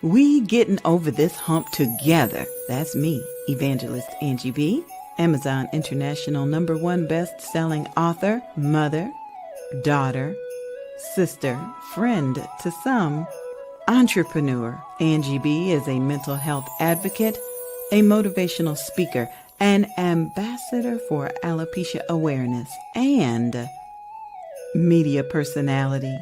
We getting over this hump together. That's me, Evangelist Angie BEE, Amazon International #1 best-selling author, mother, daughter, sister, friend to some, entrepreneur. Angie BEE is a mental health advocate, a motivational speaker, an ambassador for alopecia awareness, and media personality.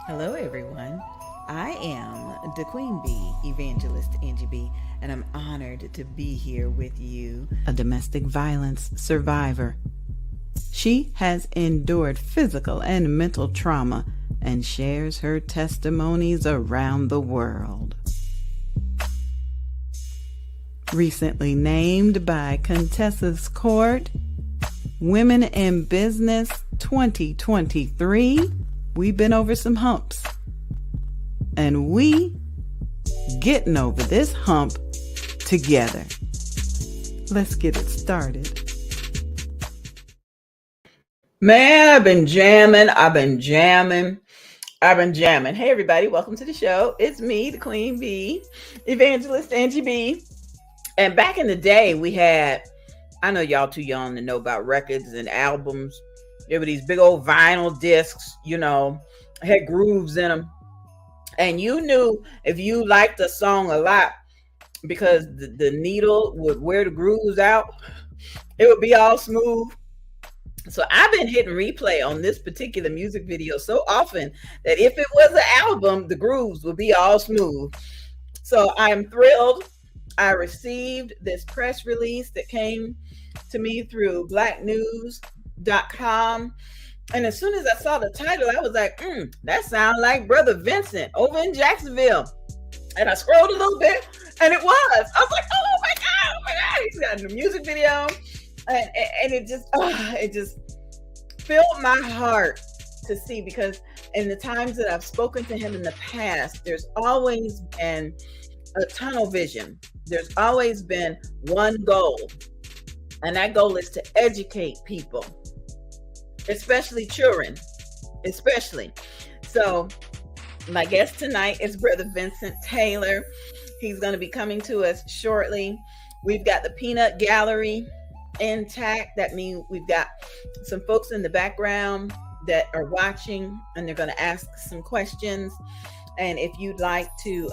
Hello, everyone. I am the Queen Bee, Evangelist Angie BEE, and I'm honored to be here with you, a domestic violence survivor. She has endured physical and mental trauma and shares her testimonies around the world. Recently named by Contessa's Court, Women in Business 2023, we've been over some humps. And we getting over this hump together. Let's get it started. Man, I've been jamming. Hey, everybody. Welcome to the show. It's me, the Queen Bee, Evangelist Angie BEE. And back in the day, we had, I know y'all too young to know about records and albums. There were these big old vinyl discs, had grooves in them. And you knew if you liked a song a lot because the needle would wear the grooves out. It would be all smooth. So I've been hitting replay on this particular music video so often that if it was an album, the grooves would be all smooth. So I'm thrilled. I received this press release that came to me through blacknews.com. And as soon as I saw the title, I was like, that sounds like Brother Vincent over in Jacksonville. And I scrolled a little bit, and it was. I was like, oh my God. He's got a music video. And it just filled my heart to see, because in the times that I've spoken to him in the past, there's always been a tunnel vision. There's always been one goal. And that goal is to educate people. Especially children, So my guest tonight is Brother Vincent Taylor. He's going to be coming to us shortly. We've got the peanut gallery intact. That means we've got some folks in the background that are watching, and they're going to ask some questions. And if you'd like to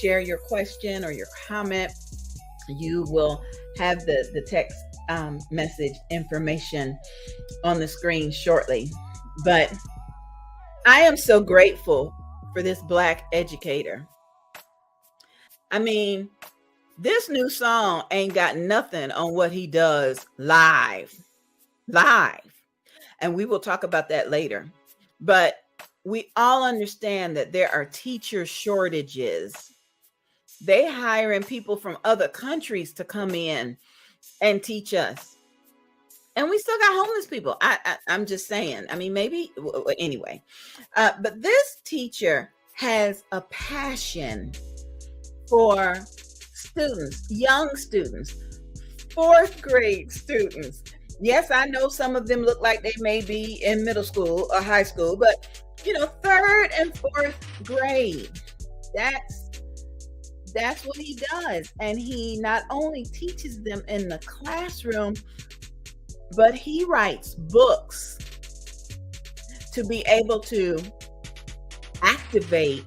share your question or your comment, you will have the text message information on the screen shortly. But I am so grateful for this Black educator. I mean, this new song ain't got nothing on what he does live. And we will talk about that later. But we all understand that there are teacher shortages. They hiring people from other countries to come in and teach us. And we still got homeless people. I'm just saying. I mean, maybe anyway. But this teacher has a passion for students, young students, 4th grade students. Yes, I know some of them look like they may be in middle school or high school, but 3rd and 4th grade. That's what he does. And he not only teaches them in the classroom, but he writes books to be able to activate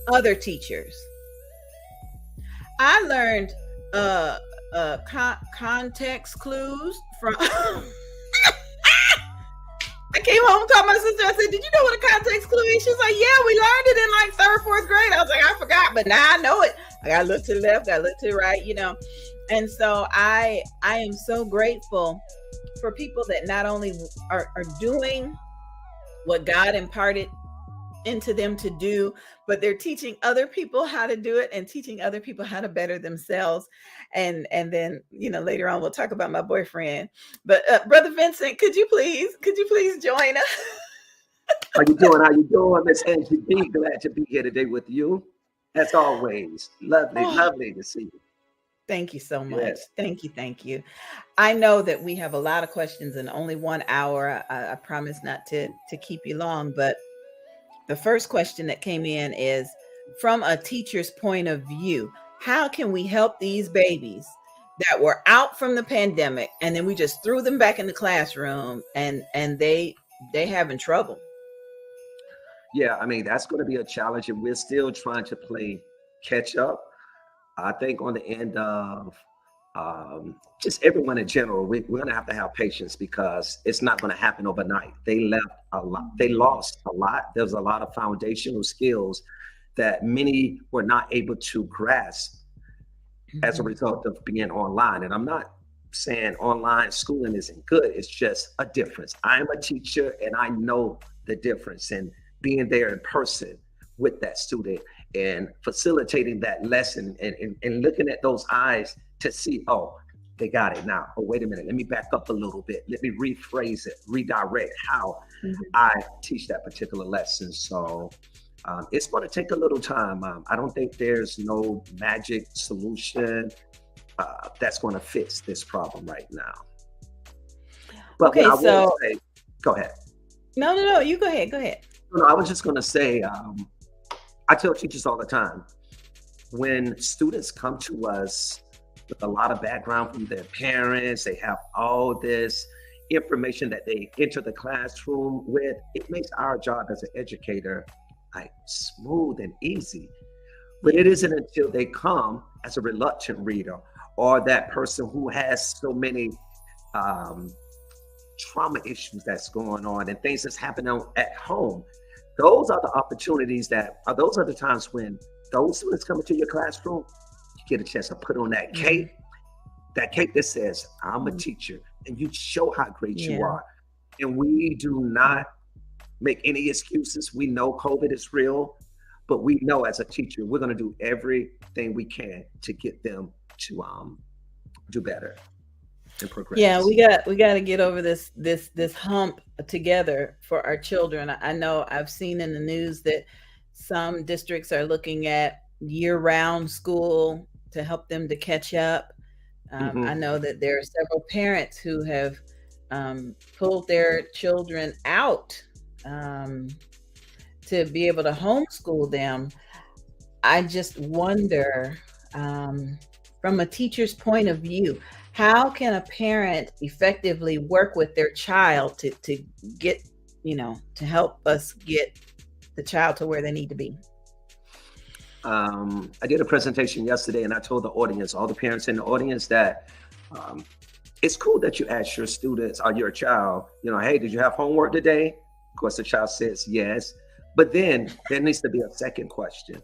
other teachers. I learned context clues from I came home, told my sister, I said, did you know what a context clue is? She was like, yeah, we learned it in like 3rd, 4th grade. I was like, I forgot, but now I know it. I gotta look to the left, gotta look to the right, And so I am so grateful for people that not only are doing what God imparted into them to do, but they're teaching other people how to do it and teaching other people how to better themselves. And then, later on, we'll talk about my boyfriend. But Brother Vincent, could you please join us? How you doing, Miss Angie BEE? Glad to be here today with you. As always, lovely to see you. Thank you so much. Yes. Thank you. I know that we have a lot of questions in only 1 hour. I promise not to keep you long, but the first question that came in is, from a teacher's point of view, how can we help these babies that were out from the pandemic and then we just threw them back in the classroom and they having trouble? Yeah, I mean, that's going to be a challenge, and we're still trying to play catch up. I think on the end of just everyone in general, we're going to have patience because it's not going to happen overnight. They left a lot, they lost a lot. There's a lot of foundational skills that many were not able to grasp as a result of being online. And I'm not saying online schooling isn't good, it's just a difference. I'm a teacher and I know the difference in being there in person with that student and facilitating that lesson and looking at those eyes to see, oh, they got it now. Oh, wait a minute, let me back up a little bit. Let me rephrase it, redirect how I teach that particular lesson. So it's going to take a little time. I don't think there's no magic solution that's going to fix this problem right now. But okay, I will say, go ahead. No, you go ahead. No, I was just going to say, I tell teachers all the time, when students come to us with a lot of background from their parents, they have all this information that they enter the classroom with, it makes our job as an educator like smooth and easy. But it isn't until they come as a reluctant reader or that person who has so many trauma issues that's going on and things that's happening at home. Those are the opportunities those are the times when those students come into your classroom, you get a chance to put on that cape that says, I'm a teacher, and you show how great you are. And we do not make any excuses. We know COVID is real, but we know as a teacher, we're going to do everything we can to get them to do better and progress. Yeah, we got to get over this hump together for our children. I know I've seen in the news that some districts are looking at year-round school to help them to catch up. I know that there are several parents who have pulled their children out to be able to homeschool them. I just wonder, from a teacher's point of view, how can a parent effectively work with their child to get, to help us get the child to where they need to be? I did a presentation yesterday and I told the audience, all the parents in the audience, that it's cool that you ask your students or your child, hey, did you have homework today? Of course, the child says yes. But then there needs to be a second question.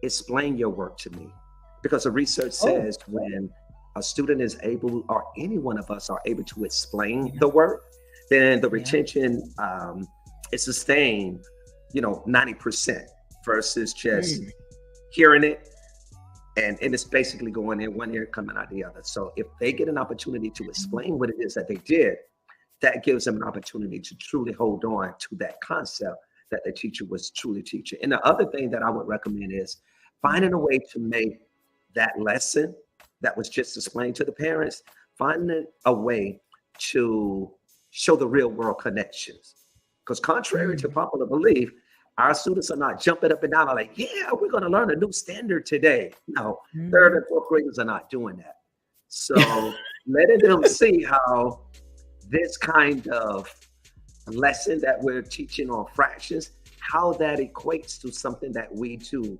Explain your work to me. Because the research says when a student is able, or any one of us are able to explain the work, then the retention is sustained, 90% versus just hearing it and it's basically going in one ear, coming out the other. So if they get an opportunity to explain what it is that they did, that gives them an opportunity to truly hold on to that concept that the teacher was truly teaching. And the other thing that I would recommend is finding a way to make that lesson that was just explained to the parents, finding a way to show the real world connections. Because contrary to popular belief, our students are not jumping up and down like, yeah, we're going to learn a new standard today. No, third and fourth graders are not doing that. So letting them see how this kind of lesson that we're teaching on fractions, how that equates to something that we do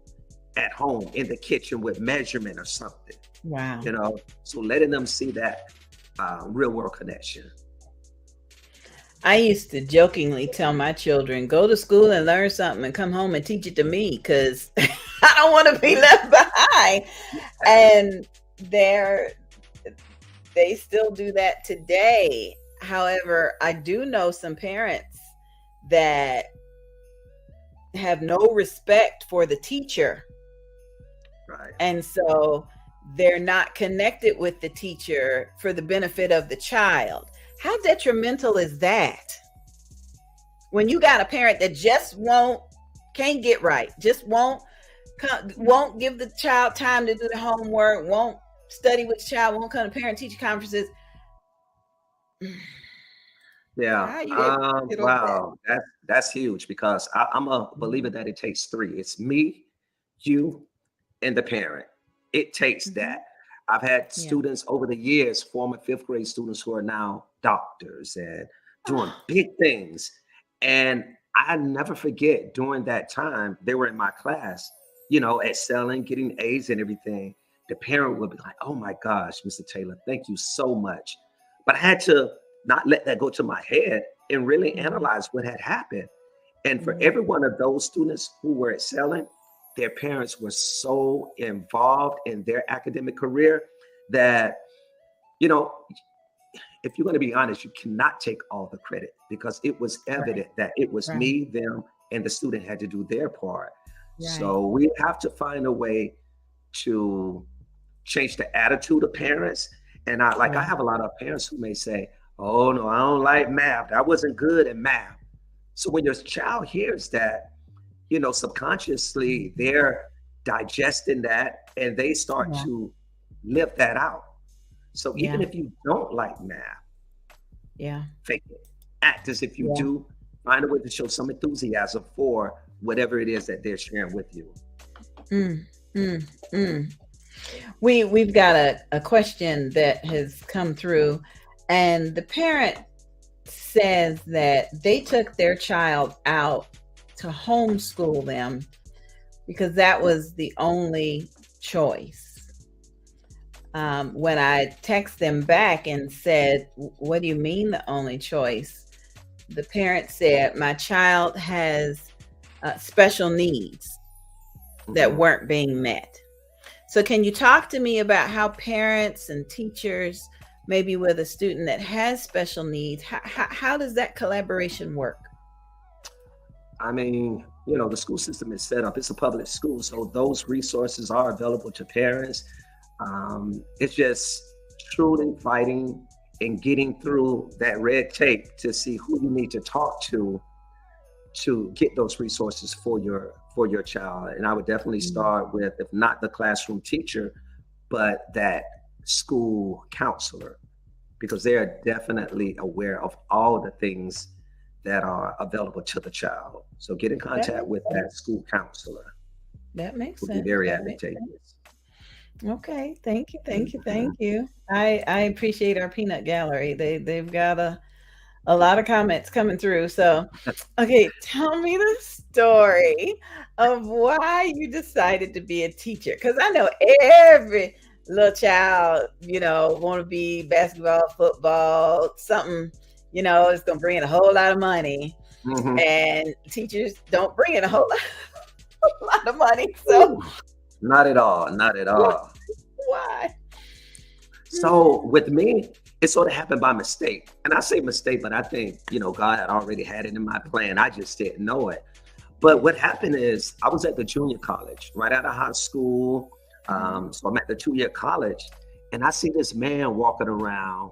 at home in the kitchen with measurement or something. Wow. So letting them see that real world connection. I used to jokingly tell my children, go to school and learn something and come home and teach it to me, because I don't want to be left behind. And they still do that today. However, I do know some parents that have no respect for the teacher. Right. And so they're not connected with the teacher for the benefit of the child. How detrimental is that? When you got a parent that just can't get right, just won't give the child time to do the homework, won't study with the child, won't come to parent-teacher conferences. Yeah. How you able to get over that? Wow. That's huge because I'm a believer Mhm. that it takes three. It's me, you, and the parent. It takes Mhm. that. I've had Yeah. students over the years, former fifth grade students who are now doctors and doing Oh, big things. And I never forget during that time, they were in my class, excelling, getting A's and everything. The parent would be like, oh my gosh, Mr. Taylor, thank you so much. But I had to not let that go to my head and really mhm, analyze what had happened. And for mhm. every one of those students who were excelling, their parents were so involved in their academic career that, you know, if you're going to be honest, you cannot take all the credit because it was Right, evident that it was right, me, them, and the student had to do their part. right. So we have to find a way to change the attitude of parents. And I Yeah. have a lot of parents who may say, oh no, I don't like math. I wasn't good at math. So when your child hears that, subconsciously Mhm. they're digesting that and they start Yeah. to live that out. So even Yeah. if you don't like math, Yeah. fake it. Act as if you Yeah. do. Find a way to show some enthusiasm for whatever it is that they're sharing with you. Mm, mm, mm. We've got a question that has come through, and the parent says that they took their child out to homeschool them because that was the only choice. When I text them back and said, "What do you mean the only choice?" The parent said, "My child has special needs that Mhm. weren't being met." So, can you talk to me about how parents and teachers, maybe with a student that has special needs, how does that collaboration work? I mean, the school system is set up. It's a public school, so those resources are available to parents. It's just truly fighting and getting through that red tape to see who you need to talk to get those resources for your child. And I would definitely Mm. start with, if not the classroom teacher, but that school counselor, because they are definitely aware of all the things that are available to the child. So get in That contact makes with sense. that school counselor. That makes Would be sense. very That makes sense. advantageous. Okay. Thank you. Thank you. Mhm. Thank you. I appreciate our peanut gallery. They've got a lot of comments coming through. So, okay, tell me the story of why you decided to be a teacher. Because I know every little child, want to be basketball, football, something, it's going to bring in a whole lot of money. Mhm. And teachers don't bring in a whole a lot of money. So, Ooh, not at all. Not at all. why? So with me, it sort of happened by mistake. And I say mistake, but I think, God had already had it in my plan. I just didn't know it. But what happened is I was at the junior college, right out of high school. So I'm at the 2-year college, and I see this man walking around,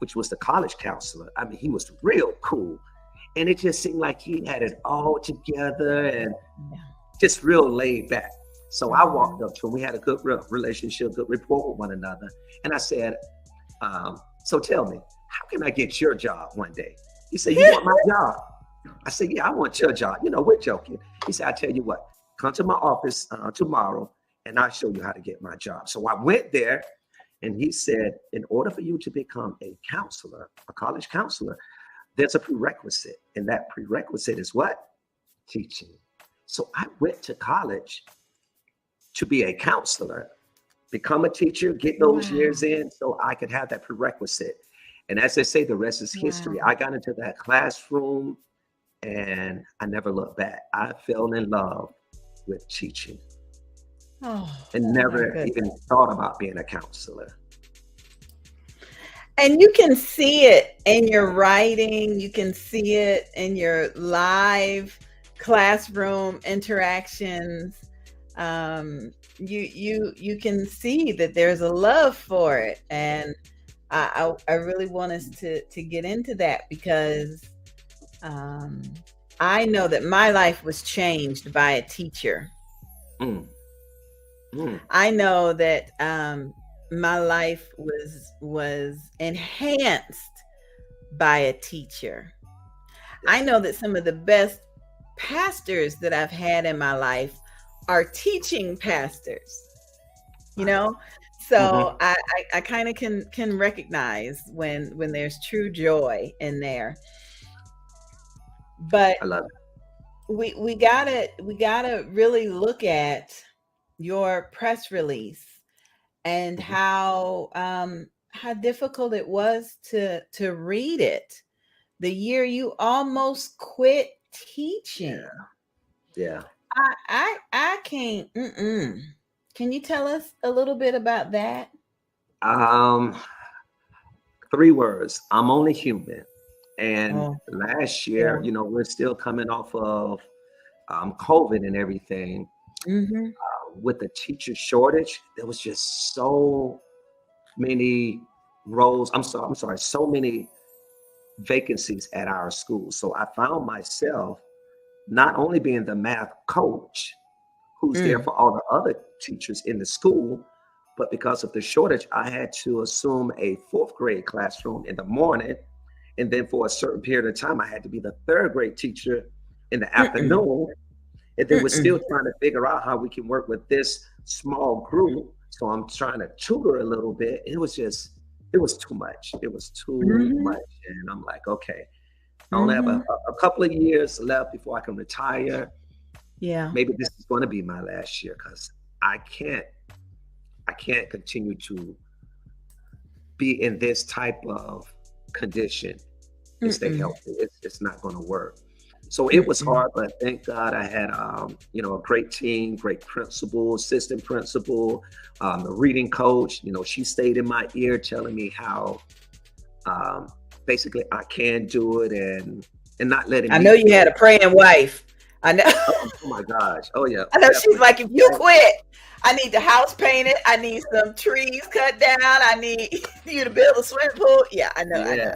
which was the college counselor. I mean, he was real cool. And it just seemed like he had it all together and Yeah. just real laid back. So I walked Mhm. up to him. We had a good relationship, good rapport with one another. And I said, so tell me, how can I get your job one day? He said, you want my job? I said, yeah, I want your job. We're joking. He said, I tell you what, come to my office tomorrow and I'll show you how to get my job. So I went there and he said, in order for you to become a counselor, a college counselor, there's a prerequisite. And that prerequisite is what? Teaching. So I went to college to be a counselor, become a teacher, get those years Wow. in so I could have that prerequisite. And as they say, the rest is history. Wow. I got into that classroom and I never looked back. I fell in love with teaching Oh, and my never even goodness. thought about being a counselor. And you can see it in your writing, you can see it in your live classroom interactions. You can see that there's a love for it, and I really want us to get into that because um, I know that my life was changed by a teacher. Mm, mm, I know that my life was enhanced by a teacher. I Yes. know that some of the best pastors that I've had in my life are teaching pastors, you Right. know? So Hmm. I kind of can recognize when there's true joy in there. But I love it. we gotta really look at your press release and Hmm. how difficult it was to read it. The year you almost quit teaching. Yeah. Yeah. I can't. Mm-mm. Can you tell us a little bit about that? Um, Three words. I'm only human. And Oh, last year, yeah. we're still coming off of COVID and everything. Mm-hmm. With the teacher shortage, there was just so many roles. I'm sorry, so many vacancies at our school. So I found myself not only being the math coach who's there Mm. for all the other teachers in the school, but because of the shortage, I had to assume a fourth grade classroom in the morning. And then for a certain period of time, I had to be the third grade teacher in the Mm-mm. afternoon. And then we're Mm-mm. still trying to figure out how we can work with this small group. So I'm trying to tutor a little bit. It was too much. It was too Mm-hmm. much. And I'm like, okay, I only have Mm-hmm. a couple of years left before I can retire. Yeah. Maybe this is going to be my last year because I can't I can't continue to be in this type of condition and stay Mm-mm. healthy. It's not going to work. So it was Mm-mm. hard, but thank God I had a great team, great principal, assistant principal, the reading coach. She stayed in my ear telling me how um, basically I can do it and not letting I me know you feel. had a praying wife. I know. Oh my gosh! Oh yeah, I know she's definitely. like, if you quit, I need the house painted. I need some trees cut down. I need you to build a swimming pool. Yeah, I know. I know.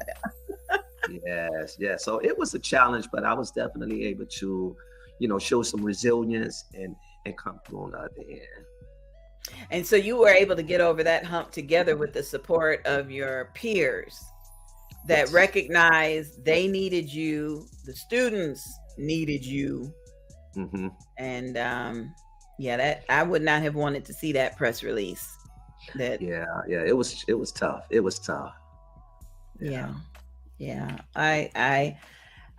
Yeah. Yes, yes. So it was a challenge, but I was definitely able to, show some resilience and come through on the other end. And so you were able to get over that hump together with the support of your peers that Yes. recognized they needed you, the students needed you. Hmm. And yeah, that I would not have wanted to see that press release. That Yeah, yeah. It was tough. It was tough. Yeah. yeah, yeah.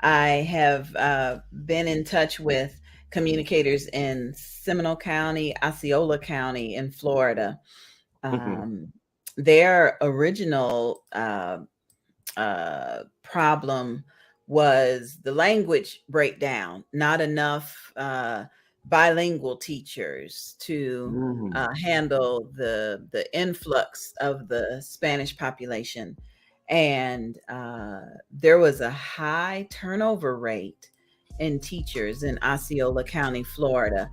I have been in touch with communicators in Seminole County, Osceola County in Florida. Hmm. Um, their original problem was the language breakdown, not enough bilingual teachers to Hmm. handle the influx of the Spanish population. And there was a high turnover rate in teachers in Osceola County, Florida,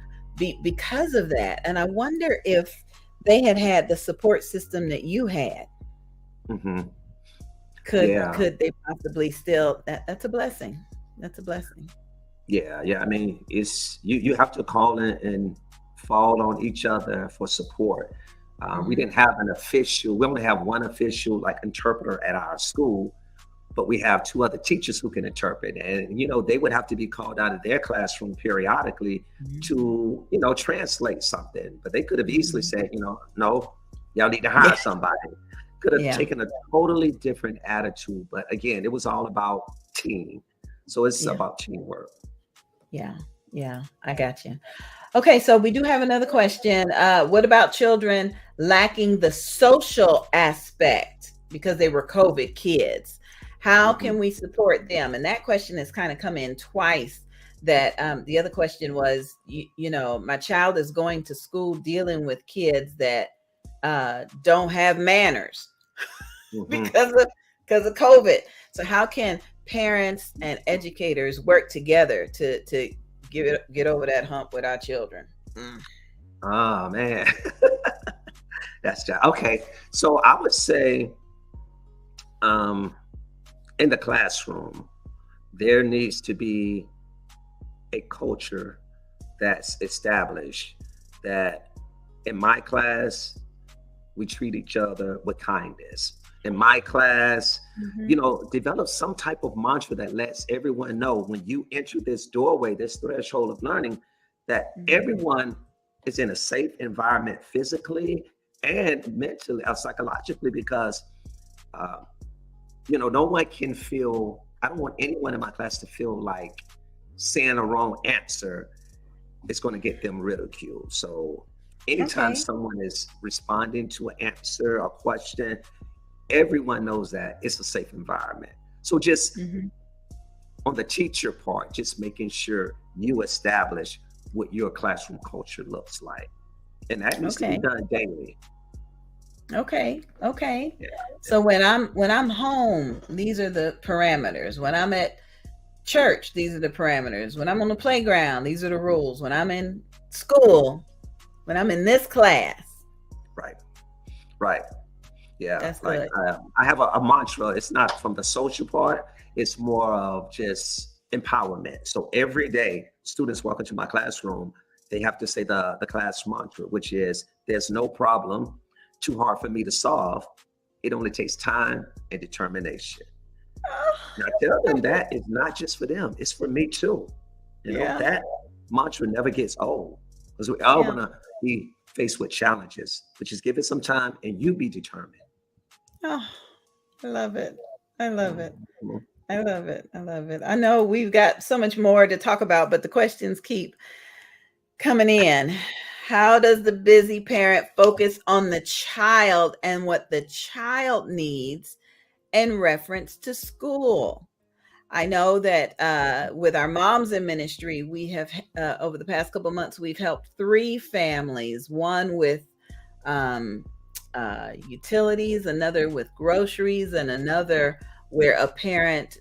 because of that. And I wonder if they had the support system that you had. Hmm. Could Yeah. could they possibly still that's a blessing. That's a blessing. Yeah. Yeah. I mean, it's you have to call in and fall on each other for support. We Mhm. didn't have an official. We only have one official like interpreter at our school, but we have two other teachers who can interpret, and they would have to be called out of their classroom periodically Mhm. to translate something. But they could have easily Mhm. said, no, y'all need to Yeah, hire somebody. Could have yeah, taken a totally different attitude, but again, it was all about team. So it's yeah, about teamwork. yeah, yeah. I got you. Okay, so we do have another question. What about children lacking the social aspect because they were COVID kids? How Hmm. can we support them? And that question has kind of come in twice. That the other question was, my child is going to school dealing with kids that don't have manners Hmm. because of COVID. So how can parents and educators work together to get over that hump with our children? Mm. Oh man, okay. So I would say, um, in the classroom, there needs to be a culture that's established that in my class we treat each other with kindness. in my class, Mhm. develop some type of mantra that lets everyone know when you enter this doorway, this threshold of learning, that Mhm. everyone is in a safe environment physically and mentally or psychologically, because uh, no one can feel, I don't want anyone in my class to feel like saying a wrong answer is going to get them ridiculed. So anytime Okay. someone is responding to an answer or question, everyone knows that it's a safe environment. So just Mhm. on the teacher part, just making sure you establish what your classroom culture looks like. And that needs to be Okay. done daily. Okay. Okay. Yeah. So when I'm home, these are the parameters. When I'm at church, these are the parameters. When I'm on the playground, these are the rules. When I'm in school, when I'm in this class, Right. Right. Yeah. that's Like good. I have a mantra. It's not from the social part. It's more of just empowerment. So every day, students walk into my classroom, they have to say the class mantra, which is, there's no problem too hard for me to solve. It only takes time and determination. Oh, Now tell them that it's not just for them, it's for me too. yeah. That mantra never gets old, because we all Yeah. gonna be faced with challenges, but just give it some time and you be determined. Oh, I love it. I love it. Mhm. I love it. I love it. I know we've got so much more to talk about, but the questions keep coming in. How does the busy parent focus on the child and what the child needs in reference to school? I know that with our moms in ministry, we have over the past couple of months, we've helped 3 families, one with um, utilities, another with groceries, and another where a parent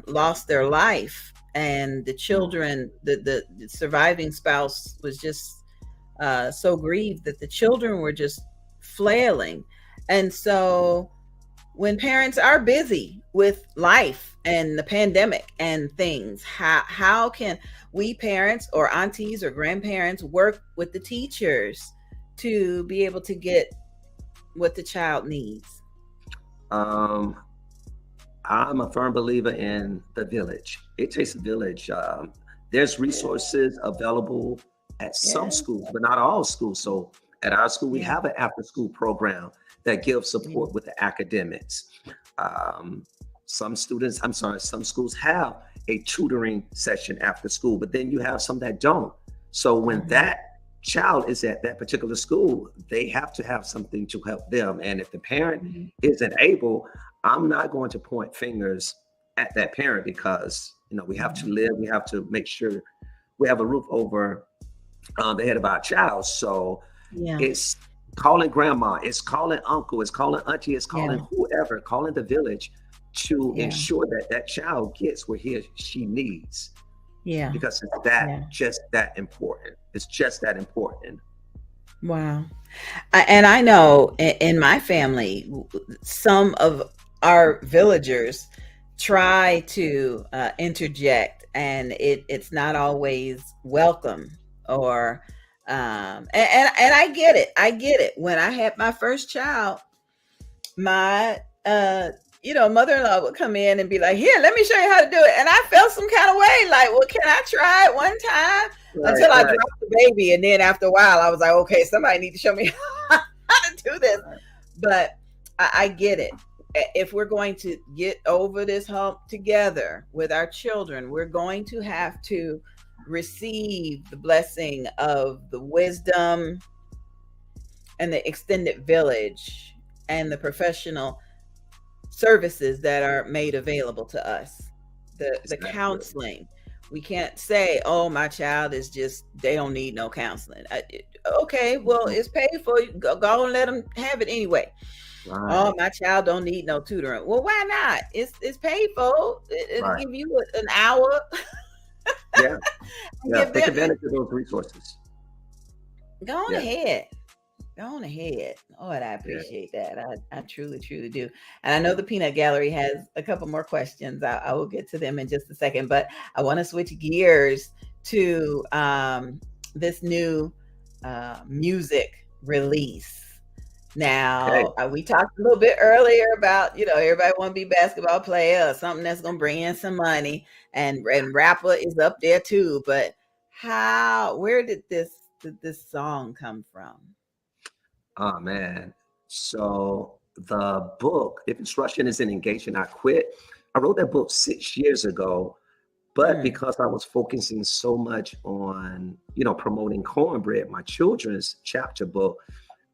lost their life, and the children, the surviving spouse was just so grieved that the children were just flailing. And so when parents are busy with life and the pandemic and things, how can we parents or aunties or grandparents work with the teachers to be able to get what the child needs? um I'm a firm believer in the village. It takes a village. There's resources available at some Yes. schools, but not all schools. So at our school, we Yeah. have an after school program that gives Yeah. support with the academics. Um, some schools have a tutoring session after school, but then you have some that don't. So when Mhm. that child is at that particular school, they have to have something to help them. And if the parent Mhm. isn't able, I'm not going to point fingers at that parent, because we have to Mhm. live. We have to make sure we have a roof over the head of our child. So Yeah. it's calling grandma, it's calling uncle, it's calling auntie, it's Yeah. calling whoever, calling the village to Yeah. ensure that that child gets what he or she needs, Yeah. because it's Yeah. just that important. It's just that important. Wow. And I know in my family, some of our villagers try to interject, and it's not always welcome. Or and I get it. I get it. When I had my first child, my mother-in-law would come in and be like, "Here, let me show you how to do it." And I felt some kind of way, like, well, can I try it one time? Right, Until I right, dropped the baby, and then after a while I was like, okay, somebody need to show me how to do this. right. But I get it. If we're going to get over this hump together with our children, we're going to have to receive the blessing of the wisdom and the extended village and the professional services that are made available to us. The Exactly. counseling. We can't say, "Oh, my child is just they don't need no counseling." Okay, well, Mhm. it's paid for. Go and let them have it anyway. Oh, Right, my child don't need no tutoring. Well, why not? It's paid for. It'll right. give you an hour Yeah, and yeah. give Take them. advantage of those resources. Go on Yeah, ahead. Go on ahead. Lord, I yeah. appreciate that. I truly, truly do. And I know the Peanut Gallery has a couple more questions. I will get to them in just a second, but I want to switch gears to this new music release. Okay. Now, we talked a little bit earlier about, everybody want to be basketball player or something that's going to bring in some money, and rapper is up there too. But where did this song come from? Oh man. So the book, If Instruction Isn't Engaging, I Quit. I wrote that book 6 years ago, but Mm, because I was focusing so much on, promoting cornbread, my children's chapter book,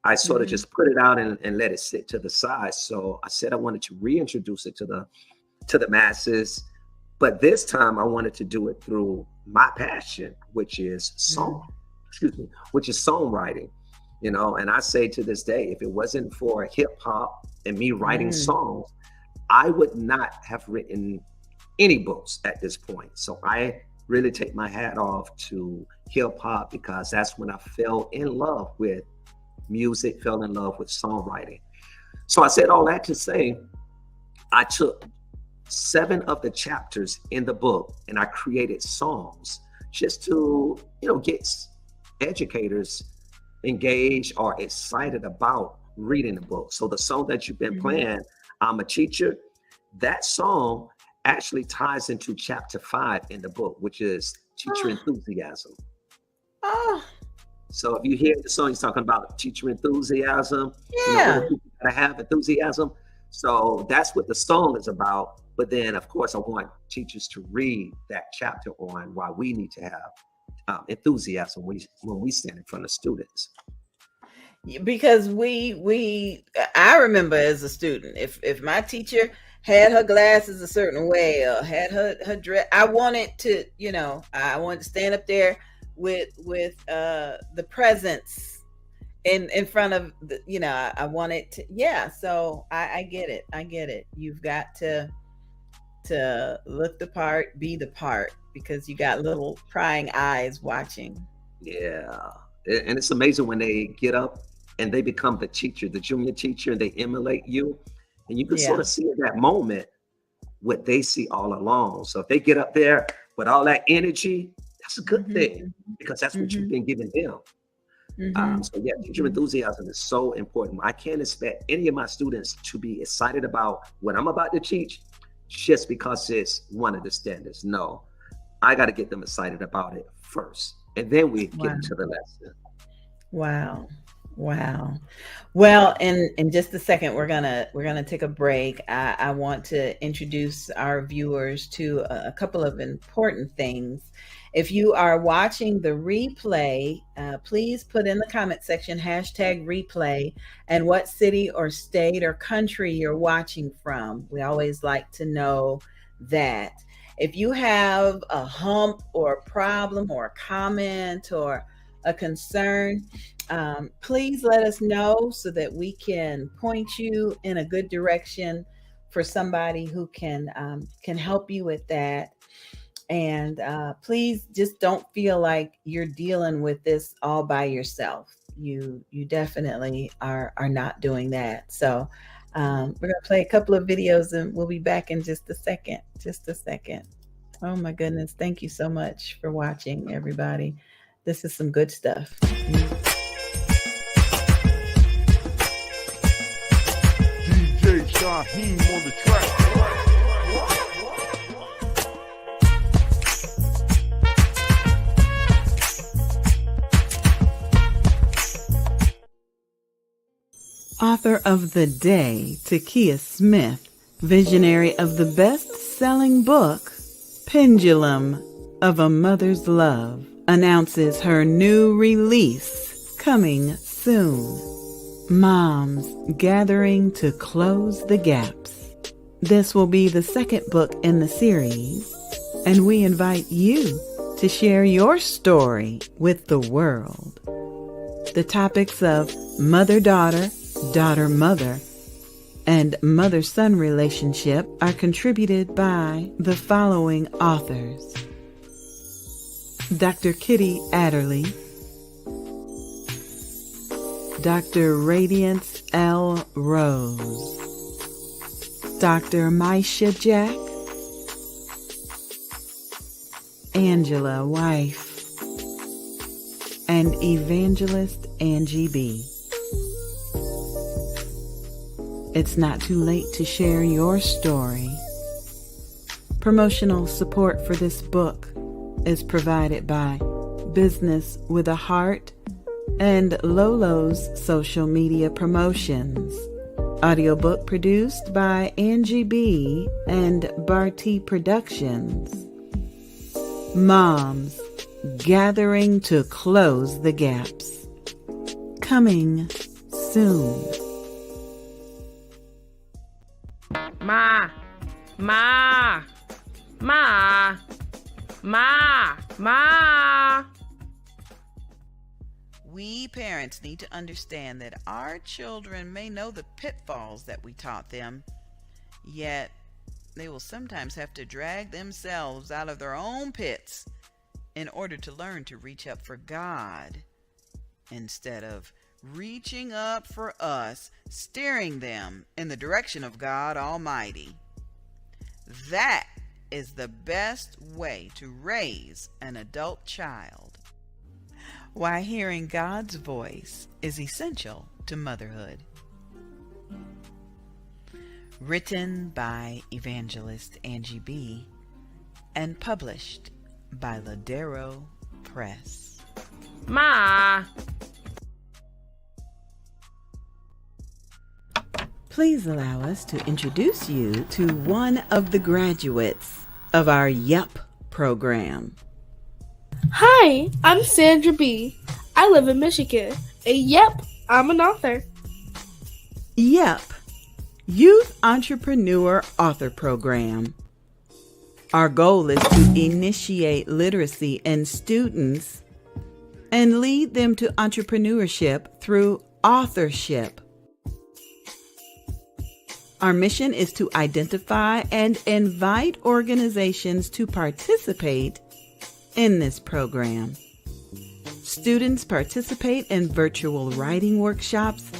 I sort of hmm just put it out and let it sit to the side. So I said I wanted to reintroduce it to the masses, but this time I wanted to do it through my passion, which is mm, songwriting. And I say to this day, if it wasn't for hip hop and me writing mm. songs, I would not have written any books at this point. So I really take my hat off to hip hop because that's when I fell in love with music, fell in love with songwriting. So I said all that to say, I took 7 of the chapters in the book and I created songs just to, get educators engaged or excited about reading the book. So the song that you've been Mhm. playing, I'm a Teacher, that song actually ties into chapter 5 in the book, which is teacher Oh, enthusiasm. oh, So if you hear the song, he's talking about teacher enthusiasm, little yeah. people gotta have enthusiasm. So that's what the song is about. But then, of course, I want teachers to read that chapter on why we need to have enthusiasm when we stand in front of students. Because I remember as a student, if my teacher had her glasses a certain way or had her dress, I wanted to, I wanted to stand up there with the presence in front of I wanted to, yeah. So I get it, you've got to look the part, be the part, because you got little prying eyes watching. Yeah. And it's amazing when they get up and they become the teacher, the junior teacher, and they emulate you. And you can sort Yeah. of see in that moment what they see all along. So if they get up there with all that energy, that's a good hmm thing because that's what you've hmm been giving them. hmm So yeah, teacher hmm enthusiasm is so important. I can't expect any of my students to be excited about what I'm about to teach just because it's one of the standards. No, I got to get them excited about it first, and then we get Wow. into the lesson. Wow. Wow. Well, in just a second, we're gonna take a break. I want to introduce our viewers to a couple of important things. If you are watching the replay, please put in the comment section #replay and what city or state or country you're watching from. We always like to know that. If you have a hump or a problem or a comment or a concern, please let us know so that we can point you in a good direction for somebody who can help you with that. And please just don't feel like you're dealing with this all by yourself. You definitely are not doing that. So we're gonna play a couple of videos and we'll be back in just a second. Just a second. Oh my goodness! Thank you so much for watching, everybody. This is some good stuff. DJ Shaheem on the track. Author of the Day, Takia Smith, visionary of the best-selling book, Pendulum of a Mother's Love, announces her new release coming soon. Moms Gathering to Close the Gaps. This will be the second book in the series, and we invite you to share your story with the world. The topics of mother-daughter, daughter-mother, and mother-son relationship are contributed by the following authors: Dr. Kitty Adderley, Dr. Radiance L. Rose, Dr. Maisha Jack, Angela Wife, and Evangelist Angie BEE. It's not too late to share your story. Promotional support for this book is provided by Business with a Heart and Lolo's Social Media Promotions. Audiobook produced by Angie BEE and Barty Productions. Moms gathering to close the gaps. Coming soon. Ma, ma, ma, ma, ma. We parents need to understand that our children may know the pitfalls that we taught them, yet they will sometimes have to drag themselves out of their own pits in order to learn to reach up for God instead of reaching up for us, steering them in the direction of God Almighty. That is the best way to raise an adult child. Why hearing God's voice is essential to motherhood. Written by Evangelist Angie BEE and published by Ladero Press. Ma. Please allow us to introduce you to one of the graduates of our Yup program. Hi, I'm Sandra BEE. I live in Michigan. And yep, I'm an author. Yup, Youth Entrepreneur Author Program. Our goal is to initiate literacy in students and lead them to entrepreneurship through authorship. Our mission is to identify and invite organizations to participate in this program. Students participate in virtual writing workshops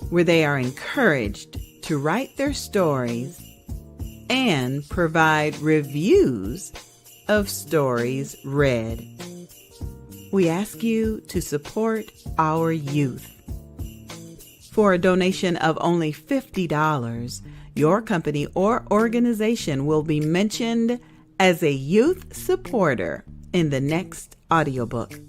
where they are encouraged to write their stories and provide reviews of stories read. We ask you to support our youth. For a donation of only $50, your company or organization will be mentioned as a youth supporter in the next audiobook.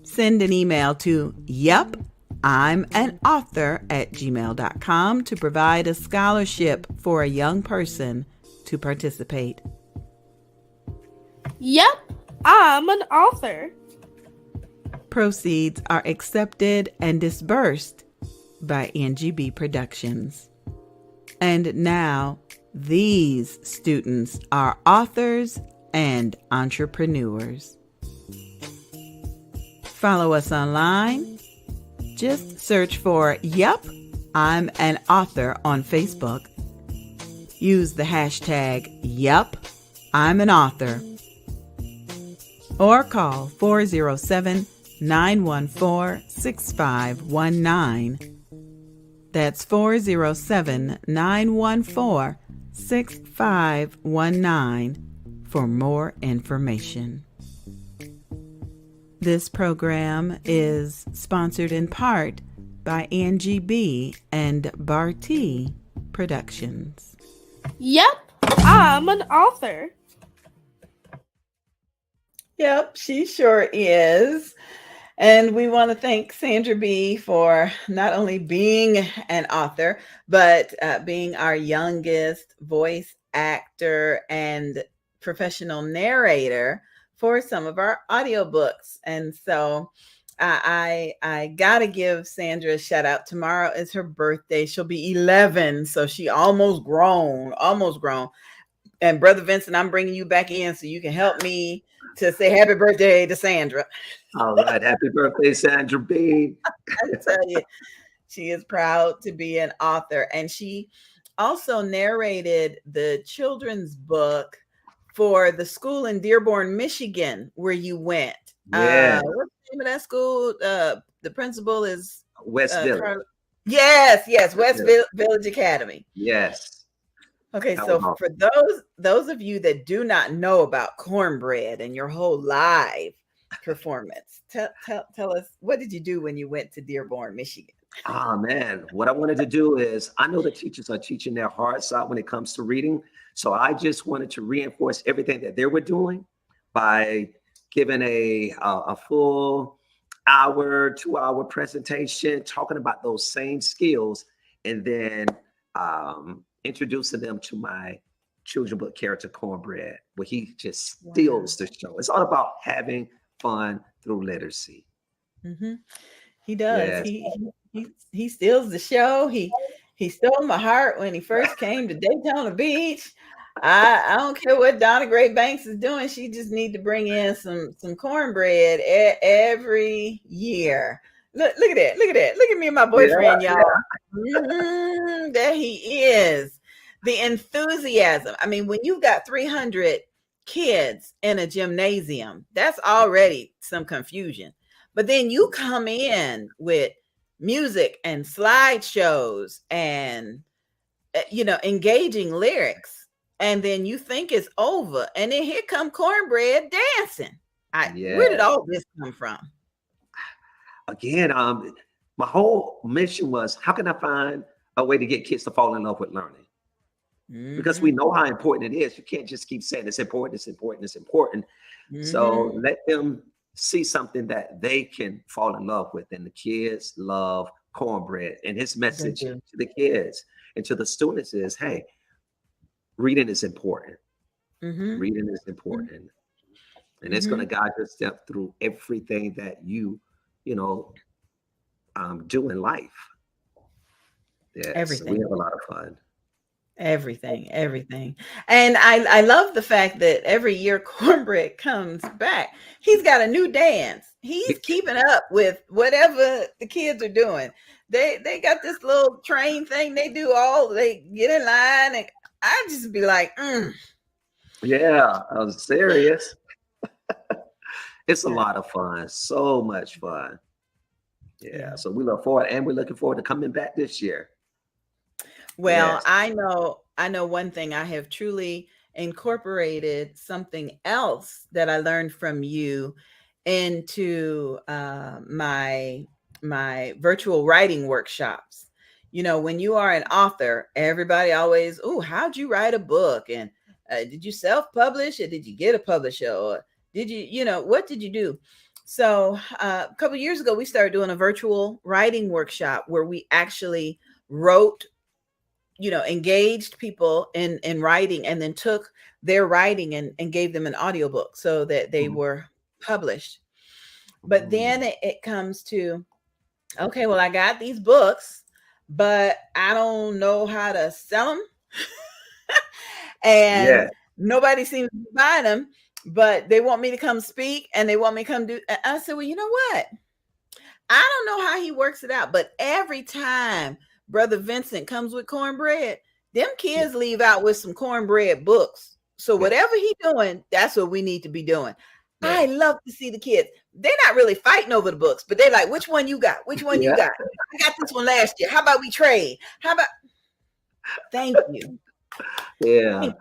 Send an email to yupi'manauthor@gmail.com to provide a scholarship for a young person to participate. Yep, I'm an author. Proceeds are accepted and disbursed by Angie BEE Productions. And now, these students are authors and entrepreneurs. Follow us online. Just search for Yup, I'm an Author on Facebook. Use the hashtag Yup, I'm an Author. Or call 407-914-6519. That's 407-914-6519 for more information. This program is sponsored in part by Angie BEE and Barty Productions. Yep, I'm an author. Yep, she sure is. And we want to thank Sandra BEE for not only being an author, but being our youngest voice actor and professional narrator for some of our audiobooks. And so I got to give Sandra a shout out. Tomorrow is her birthday. She'll be 11. So she almost grown. And Brother Vincent, I'm bringing you back in so you can help me to say happy birthday to Sandra. All right. Happy birthday, Sandra BEE. I tell you, she is proud to be an author. And she also narrated the children's book for the school in Dearborn, Michigan, where you went. Yeah. What's the name of that school? The principal is West Village. Yes, West Village Academy. Yes. Okay, so for those of you that do not know about cornbread and your whole live performance, tell us, what did you do when you went to Dearborn, Michigan? Ah, man, what I wanted to do is I know the teachers are teaching their hearts out when it comes to reading. So I just wanted to reinforce everything that they were doing by giving a full hour, 2 hour presentation talking about those same skills, and then introducing them to my children book character Cornbread, where he just Wow. steals the show. It's all about having fun through literacy. Hmm. He does. Yes. He steals the show. He stole my heart when he first came to Daytona Beach. I don't care what Donna Gray Banks is doing. She just need to bring in some cornbread every year. Look at that. Look at that. Look at me and my Yeah. boyfriend, y'all. There he is. The enthusiasm. I mean, when you've got 300 kids in a gymnasium, that's already some confusion. But then you come in with music and slideshows and engaging lyrics, and then you think it's over, and then here come cornbread dancing. Where did Yeah. all this come from? Again, my whole mission was how can I find a way to get kids to fall in love with learning? Because we Hmm. know how important it is. You can't just keep saying it's important, it's important, it's important. So Hmm. let them see something that they can fall in love with. And the kids love cornbread. And his They message do. to the kids and to the students is, hey, reading is important. Hmm. Reading is important. And it's going Hmm. to guide your step through everything that you know, do in life. Yeah. So we Everything. have a lot of fun. Everything. And I love the fact that every year cornbread comes back. He's got a new dance. He's keeping up with whatever the kids are doing. They got this little train thing they do, all they get in line, and I just be like, Yeah, I was serious. It's a yeah, lot of fun. So much fun. Yeah. yeah. So we look forward and we're looking forward to coming back this year. Well, Yes. I know one thing. I have truly incorporated something else that I learned from you into my virtual writing workshops. When you are an author, everybody always, oh, how'd you write a book? And did you self-publish, or did you get a publisher? Or did what did you do? So a couple years ago, we started doing a virtual writing workshop where we actually wrote, engaged people in writing, and then took their writing and gave them an audiobook so that they Mhm. were published. But then Mm. it comes to, okay, well, I got these books, but I don't know how to sell them. And Yeah. nobody seems to be buying them, but they want me to come speak, and they want me to come do. And I said, well, you know what? I don't know how he works it out, but every time Brother Vincent comes with cornbread, them Yeah. kids leave out with some cornbread books. So Yes. whatever he doing, that's what we need to be doing. I Yes. love to see the kids. They're not really fighting over the books, but they're like, which one you got? Which one you Yeah. got? I got this one last year. How about we trade? How about thank you. Yeah.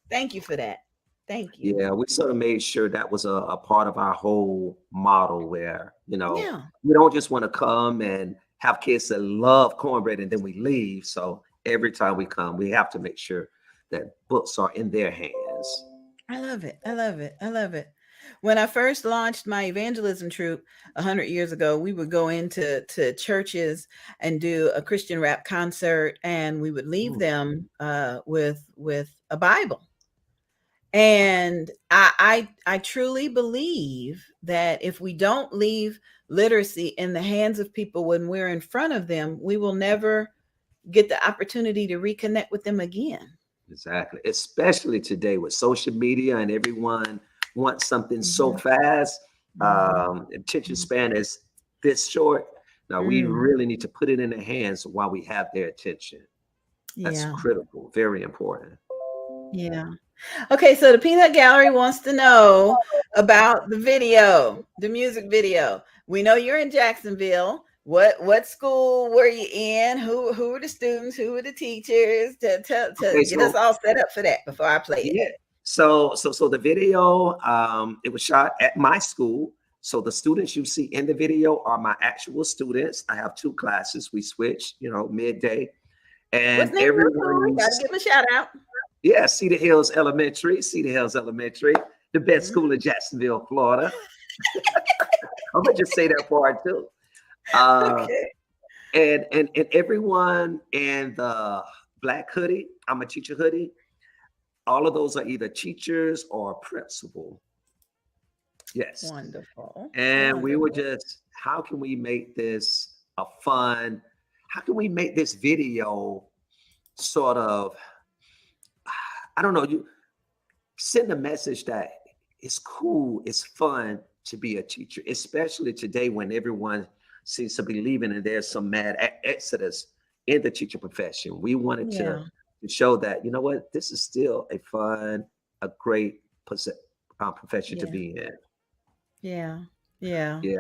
Thank you for that. Thank you. Yeah. We sort of made sure that was a part of our whole model where, Yeah. we don't just want to come and have kids that love cornbread and then we leave. So every time we come, we have to make sure that books are in their hands. I love it. I love it. I love it. When I first launched my evangelism troop 100 years ago, we would go into churches and do a Christian rap concert, and we would leave Mm. them with a Bible. And I truly believe that if we don't leave literacy in the hands of people when we're in front of them, we will never get the opportunity to reconnect with them again. Exactly. Especially today with social media and everyone wants something so Mhm, fast. mhm, Attention mhm. span is this short. Now we Mm, really need to put it in their hands while we have their attention. That's yeah, critical, very important. yeah. Okay, so the Peanut Gallery wants to know about the video, the music video. We know you're in Jacksonville. What school were you in? Who were the students? Who were the teachers? To Okay, get us so all set up for that before I play it. yeah. So the video, it was shot at my school. So the students you see in the video are my actual students. I have 2 classes. We switch, midday. And What's the name of your school? everyone, Gotta give them a shout out. yeah, Cedar Hills Elementary, the best school in Jacksonville, Florida. I'm gonna just say that part too. Okay. And everyone in the black hoodie, I'm a teacher hoodie. All of those are either teachers or principal. Yes. Wonderful. And we were just, how can we make this a fun? How can we make this video sort of, I don't know, you send a message that it's cool, it's fun to be a teacher, especially today when everyone seems to be leaving and there's some mad exodus in the teacher profession. We wanted to show that, you know what, this is still a fun, a great profession to be in. Yeah. You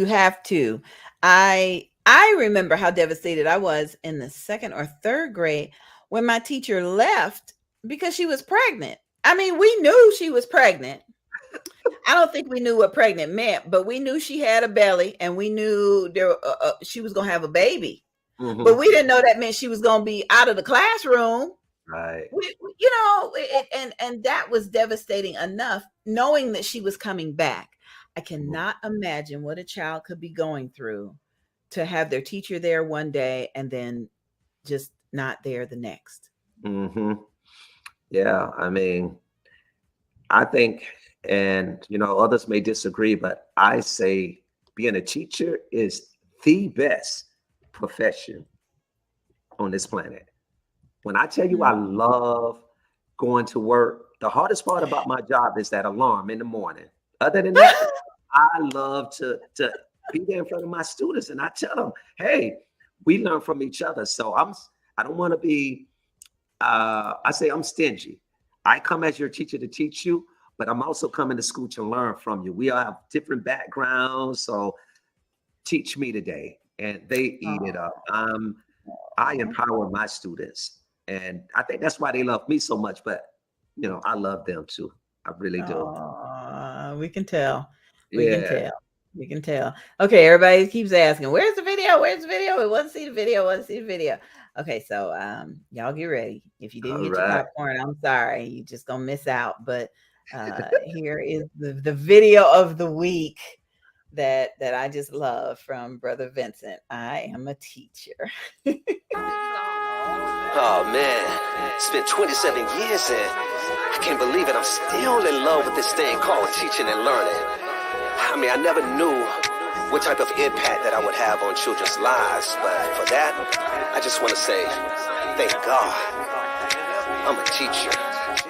have to. I remember how devastated I was in the 2nd or 3rd grade when my teacher left because she was pregnant. I mean, we knew she was pregnant. I don't think we knew what pregnant meant, but we knew she had a belly and we knew she was going to have a baby. Mm-hmm. But we didn't know that meant she was going to be out of the classroom. Right. And that was devastating enough, knowing that she was coming back. I cannot imagine what a child could be going through to have their teacher there one day and then just not there the next. Mm-hmm. Yeah. I mean, I think, and others may disagree, but I say being a teacher is the best profession on this planet. When I tell you I love going to work, the hardest part about my job is that alarm in the morning. Other than that, I love to be there in front of my students and I tell them, hey, we learn from each other. So I don't want to be, I say I'm stingy. I come as your teacher to teach you, but I'm also coming to school to learn from you. We all have different backgrounds, so teach me today. And they eat it up. I empower my students. And I think that's why they love me so much. But, I love them too. I really do. We can tell. We can tell. Okay, everybody keeps asking, where's the video? Where's the video? We want to see the video. Okay, so y'all get ready. If you didn't get your popcorn, I'm sorry. You're just going to miss out. But here is the video of the week that I just love from Brother Vincent. I am a teacher. Oh man, it's been 27 years and I can't believe it. I'm still in love with this thing called teaching and learning. I mean, I never knew what type of impact that I would have on children's lives, but for that, I just want to say, thank God, I'm a teacher.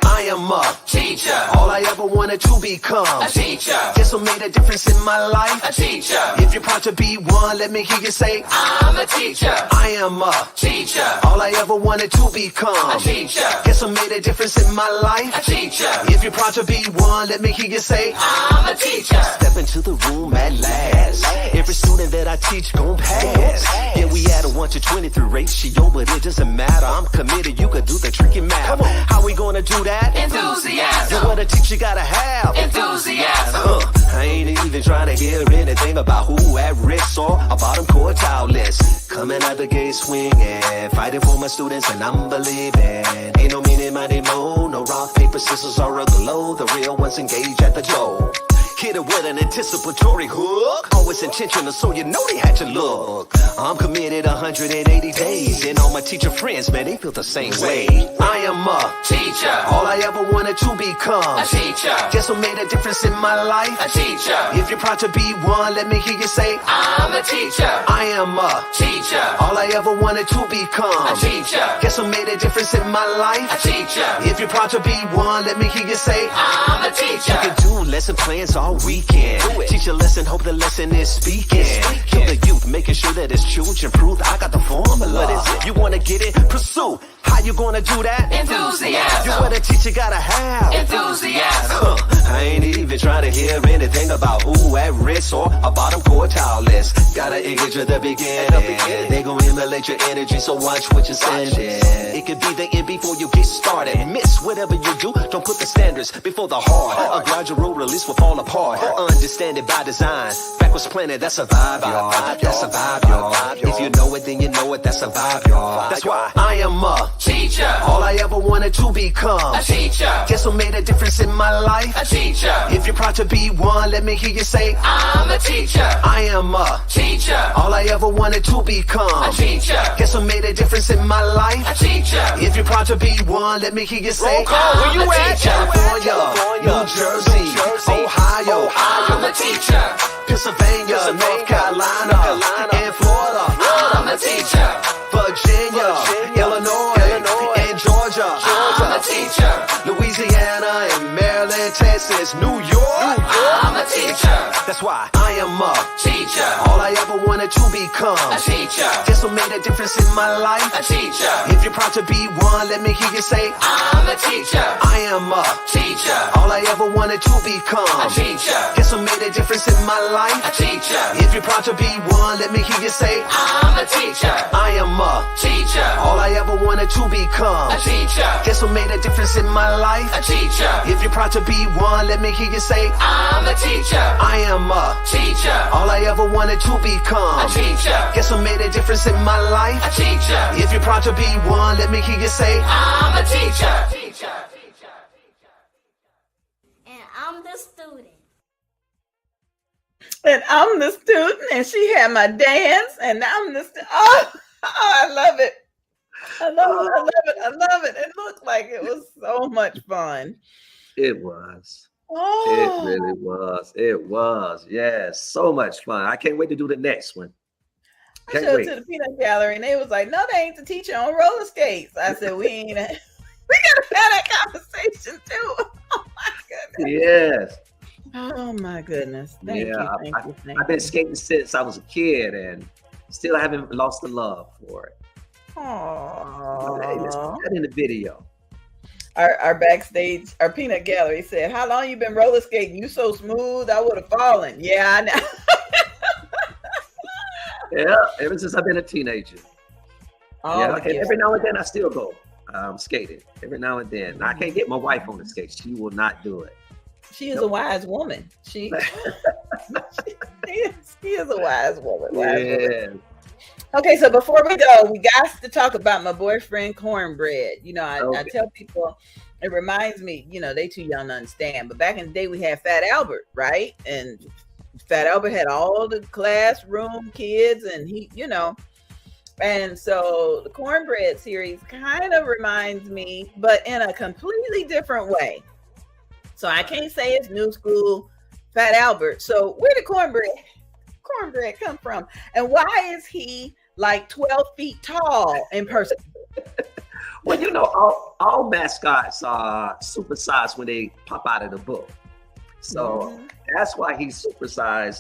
I am a teacher. All I ever wanted to become a teacher. Guess what made a difference in my life? A teacher. If you're proud to be one, let me hear you say, I'm a teacher. I am a teacher. All I ever wanted to become a teacher. Guess what made a difference in my life? A teacher. If you're proud to be one, let me hear you say, I'm a teacher. Step into the room at last. Every student that I teach gon' pass. Yeah, we had a 1 to 23 ratio, but it doesn't matter. I'm committed. You could do the tricky math. How we gonna do that? Enthusiasm. You what a teacher gotta have. Enthusiasm. I ain't even trying to hear anything about who at risk or a bottom quartile list. Coming out the gate swinging, fighting for my students and I'm believing. Ain't no meaning, money, no rock, paper, scissors or a glow. The real ones engage at the door. Hit it with an anticipatory hook. Always intentional, so you know they had to look. I'm committed 180 days, and all my teacher friends, man, they feel the same way. I am a teacher. All I ever wanted to become a teacher. Guess what made a difference in my life? A teacher. If you're proud to be one, let me hear you say, I'm a teacher. I am a teacher. All I ever wanted to become a teacher. Guess what made a difference in my life? A teacher. If you're proud to be one, let me hear you say, I'm a teacher. You can do lesson plans all weekend. Teach a lesson, hope the lesson is speaking. Kill the youth, making sure that it's children proof. I got the formula. What is it? You wanna get it? Pursue. How you gonna do that? Enthusiasm. You what a teacher gotta have. Enthusiasm. I ain't even trying to hear anything about who at risk or a bottom quartile list. Gotta engage at the beginning. They gon' emulate your energy, so watch what you're sending. It could be the end before you get started. Miss whatever you do, don't put the standards before the heart. A gradual release will fall apart. Understand it by design. Backwards planted, that's a vibe, y'all. That's a vibe, y'all. If you know it, then you know it, that's a vibe, y'all. That's why I am a teacher. All I ever wanted to become. A teacher. Guess what made a difference in my life? A teacher. If you're proud to be one, let me hear you say, I'm a teacher. I am a teacher. All I ever wanted to become. A teacher. Guess what made a difference in my life? A teacher. If you're proud to be one, let me hear you say, I'm a teacher. California, New Jersey, Ohio, I'm a teacher. Pennsylvania, North Carolina, and Florida, I'm a teacher. Virginia, Illinois, and Georgia, I'm a teacher. Louisiana and Maryland, Texas, New York, I'm a teacher. That's why I am a teacher. All I ever wanted to become. A teacher. Guess what made a difference in my life? A teacher. If you're proud to be one, let me hear you say, I'm a teacher. I am a teacher. All I ever wanted to become. A teacher. Guess what made a difference in my life? A teacher. If you're proud to be one, let me hear you say, I'm a teacher. I am a teacher. All I ever wanted to become. A teacher. Guess what made a difference in my life? A teacher. If you're proud to be one, let me hear you say, I'm a teacher. I am a teacher. All I ever wanted to become. A teacher. Guess what made a difference in my life? A teacher. If you're proud to be one, let me hear you say, I'm a teacher. And I'm the student. And I'm the student, and she had my dance, and I'm the student. Oh, I love it. I love it. I love it. I love it. It looked like it was so much fun. It was. Oh, It really was. It was. Yes. So much fun. I can't wait to do the next one. I Can't showed wait. it to the peanut gallery, and they was like, "No, they ain't the teacher on roller skates." I said, "We ain't. We gotta have that conversation too." Oh my goodness. Yes. Oh my goodness. Thank you. Thank I've been skating since I was a kid and still haven't lost the love for it. Hey, let's Aww. put that in the video. Our backstage, our peanut gallery said, "How long you been roller skating? You so smooth, I would have fallen." Yeah, I know. Yeah, ever since I've been a teenager. All Yeah, the and gifts. every now and then I still go skating. Every now and then. I can't get my wife on the skates. She will not do it. She is a wise woman. She is a wise woman. Yeah. Okay, so before we go, we got to talk about my boyfriend Cornbread. You know, I Okay. tell people, it reminds me, you know, they too young to understand. But back in the day, we had Fat Albert, right? And Fat Albert had all the classroom kids, and he, you know, and so the Cornbread series kind of reminds me, but in a completely different way. So I can't say it's new school Fat Albert. So where did Cornbread come from? And why is he like 12 feet tall in person? Well, you know, all mascots are supersized when they pop out of the book. So that's why he's supersized.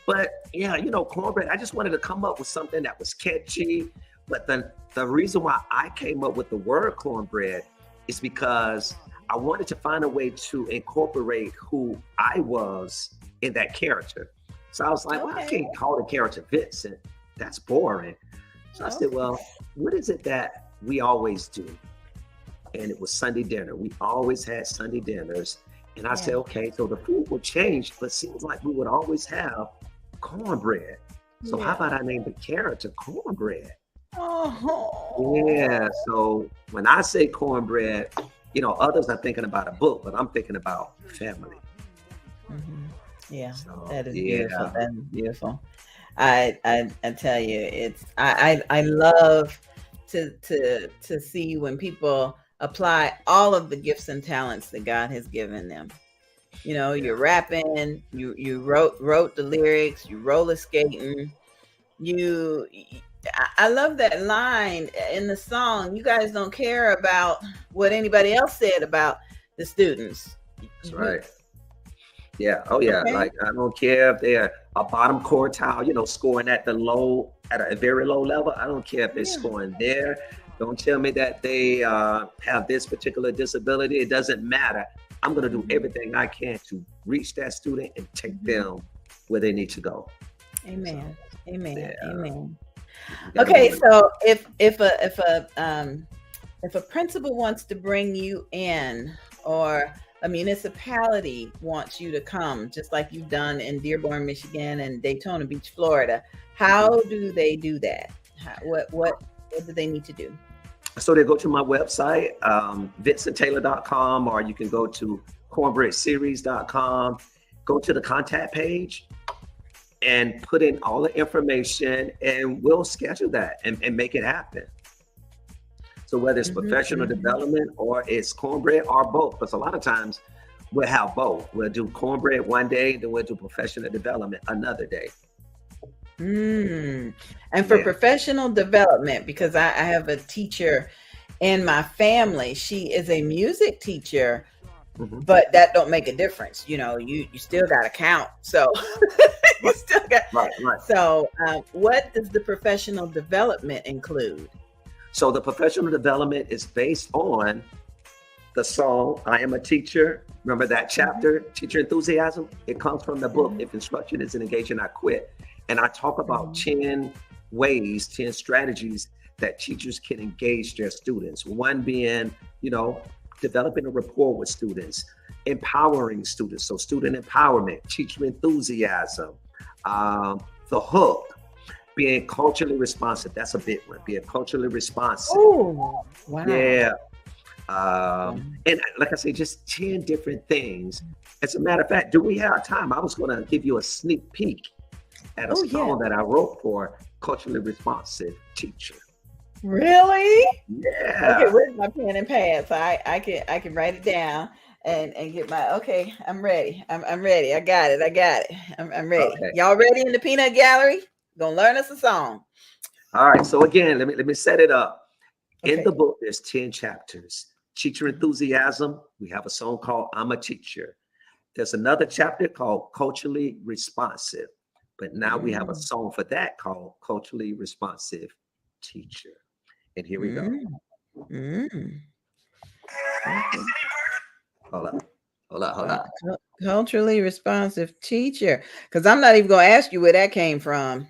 But yeah, you know, Cornbread, I just wanted to come up with something that was catchy. But the reason why I came up with the word cornbread is because I wanted to find a way to incorporate who I was in that character. So I was like, well, I can't call the character Vincent. That's boring. So I said, well, what is it that we always do? And it was Sunday dinner. We always had Sunday dinners. And I said, okay, so the food will change, but seems like we would always have cornbread. So how about I name the character Cornbread? Oh. Yeah, so when I say cornbread, you know, others are thinking about a book, but I'm thinking about family. Yeah, So, that is yeah. beautiful. That is beautiful. I tell you, it's I love to see when people apply all of the gifts and talents that God has given them. You know, you're rapping, you wrote the lyrics, you roller skating, I love that line in the song. You guys don't care about what anybody else said about the students. That's right. Yeah. Oh, yeah. Okay. Like, I don't care if they're a bottom quartile, you know, scoring at a very low level. I don't care if they're scoring there. Don't tell me that they have this particular disability. It doesn't matter. I'm going to do everything I can to reach that student and take them where they need to go. Amen. Amen. Yeah. Amen. You gotta Okay, do it. so if a principal wants to bring you in, or a municipality wants you to come, just like you've done in Dearborn, Michigan, and Daytona Beach, Florida, how do they do that? What do they need to do? So they go to my website, vincenttaylor.com, or you can go to cornbreadseries.com, go to the contact page and put in all the information, and we'll schedule that and make it happen. So whether it's professional development or it's cornbread or both, because a lot of times we'll have both. We'll do cornbread one day, then we'll do professional development another day. And for professional development, because I have a teacher in my family, she is a music teacher, but that don't make a difference. You know, you still got to count. So you still got, right. So what does the professional development include? So the professional development is based on the song, I Am a Teacher. Remember that chapter, Teacher Enthusiasm? It comes from the book, If Instruction Isn't Engaging, I Quit. And I talk about 10 ways, 10 strategies that teachers can engage their students. One being, you know, developing a rapport with students, empowering students. So student empowerment, teacher enthusiasm, the hook, being culturally responsive. That's a big one. Being culturally responsive. Oh, wow. Yeah. And like I say, just 10 different things. As a matter of fact, do we have time? I was going to give you a sneak peek at a song that I wrote for culturally responsive teacher. Really? Yeah. Okay, where's my pen and pad? So I can write it down and get my, okay, I'm ready. I'm ready. I got it. I'm ready. Okay. Y'all ready in the peanut gallery? Gonna learn us a song. All right. So again, let me set it up. Okay. In the book, there's 10 chapters. Teacher enthusiasm. We have a song called I'm a Teacher. There's another chapter called culturally responsive. But now we have a song for that called culturally responsive teacher. And here we go. Hold up. Culturally responsive teacher. Because I'm not even gonna ask you where that came from.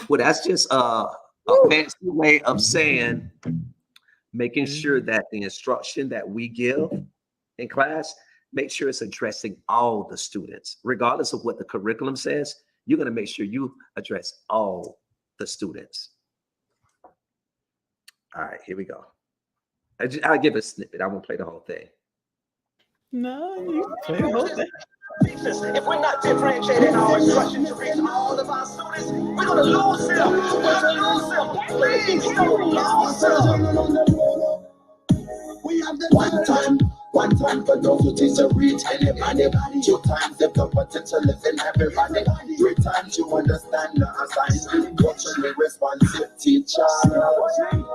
Well, that's just a fancy way of saying making sure that the instruction that we give in class, make sure it's addressing all the students, regardless of what the curriculum says. You're going to make sure you address all the students. All right, here we go. I'll give a snippet. I won't play the whole thing. No, you play the whole thing. If we're not differentiating our instruction to reach all of our students, we're going to lose them. Please don't lose them. We have the one time for those who teach to reach anybody. 2 times if the potential lives in everybody. 3 times you understand the assignment. Culturally responsive teacher.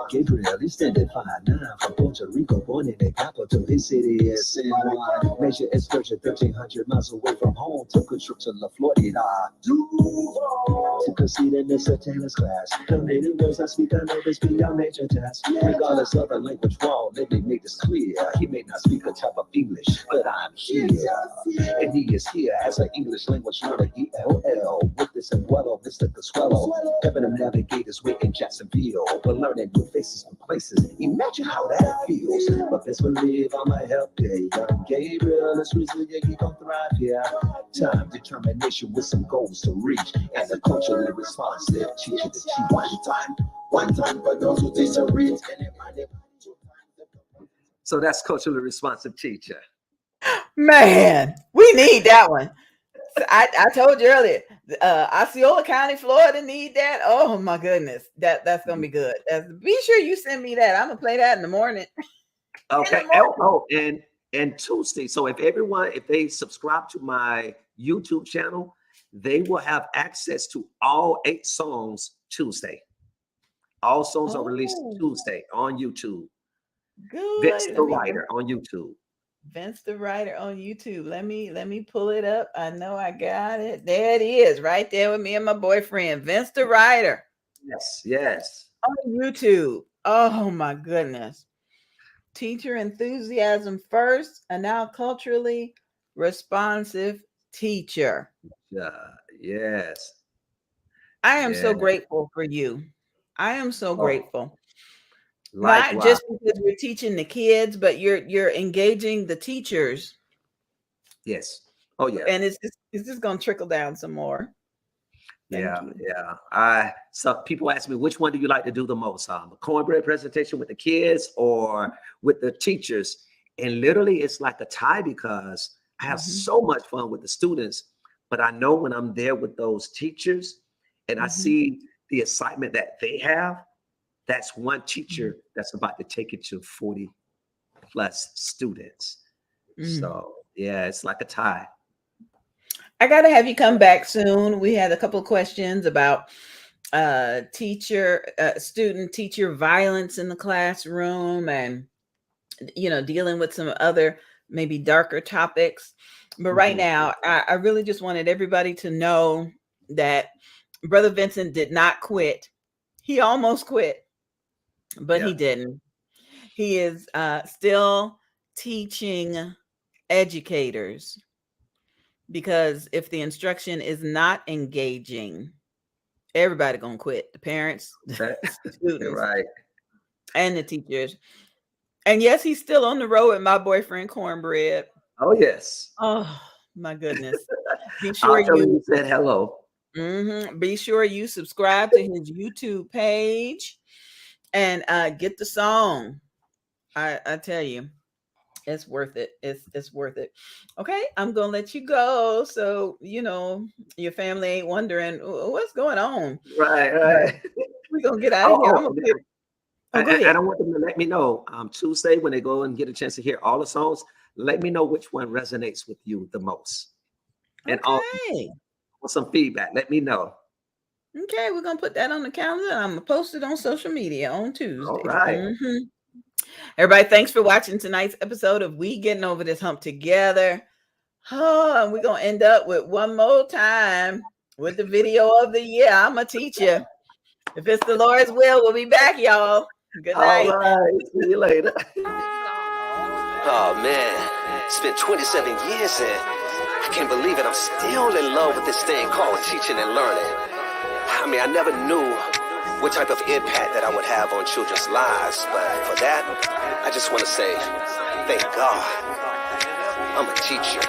Gabriel extended 5'9" from Puerto Rico, born in the capital. His city is San Juan. Major excursion 1,300 miles away from home. Took a trip to La Florida. Took a seat in Mr. Taylor's class. The native words I speak, I know this be your major task. Regardless of the language wall, let me make this clear. He may not speak a type of English, but I'm here. And he is here as an English language learner, ELL. With this and well, Mr. Caswello. Heaven of navigators, we're in Jacksonville. We're learning new faces and places. Imagine how that feels. But best believe I'ma help you. Young Gabriel is resilient, he gon' thrive here. Time, determination with some goals to reach. And the culturally responsive teacher to teach. One time for those who teach to reach anybody. So that's culturally responsive teacher. Man, we need that one. I told you earlier, Osceola County, Florida need that. Oh my goodness, that's gonna be good. Be sure you send me that. I'm gonna play that in the morning. Okay. And Tuesday. So if they subscribe to my YouTube channel, they will have access to all 8 songs Tuesday. All songs are released Tuesday on YouTube. Good. Vince the Writer on YouTube. Vince the Writer on YouTube. Let me pull it up. I know I got it. There it is, right there with me and my boyfriend, Vince the Writer. Yes. On YouTube. Oh my goodness. teacher enthusiasm first, and now culturally responsive teacher. Yes. I am so Yeah. grateful for you. I am so Oh, grateful. Not likewise. just because we're teaching the kids, but you're engaging the teachers, Yes. Oh yeah. and it's just gonna trickle down some more. Thank Yeah, you. yeah. So people ask me, which one do you like to do the most? A cornbread presentation with the kids or with the teachers? And literally, it's like a tie because I have so much fun with the students, but I know when I'm there with those teachers and I see the excitement that they have, that's one teacher that's about to take it to 40 plus students. So yeah, it's like a tie. I got to have you come back soon. We had a couple of questions about student teacher violence in the classroom, and dealing with some other maybe darker topics. But right now, I really just wanted everybody to know that Brother Vincent did not quit. He almost quit, but he didn't. He is still teaching educators, because if the instruction is not engaging, everybody gonna quit. The parents, the students, Right, and the teachers. And yes, he's still on the road with my boyfriend Cornbread. Oh yes. Oh my goodness! Be I'll sure tell him you you said hello. be sure you subscribe to his YouTube page and get the song. I tell you, it's worth it. It's worth it. Okay, I'm gonna let you go, so your family ain't wondering what's going on. Right. We're gonna get out of here. I'm gonna play. Oh, go ahead. And I want them to let me know Tuesday when they go and get a chance to hear all the songs. Let me know which one resonates with you the most. And Okay. want some feedback. Let me know. Okay, we're gonna put that on the calendar. I'm gonna post it on social media on Tuesday. All right. Everybody, thanks for watching tonight's episode of We Getting Over This Hump Together. Oh, and we're gonna end up with one more time with the video of the year. I'm a teacher. If it's the Lord's will, we'll be back, y'all. Good night. All right. See you later. Oh man, it's been 27 years and I can't believe it. I'm still in love with this thing called teaching and learning. I mean, I never knew what type of impact that I would have on children's lives, but for that, I just want to say, thank God, I'm a teacher.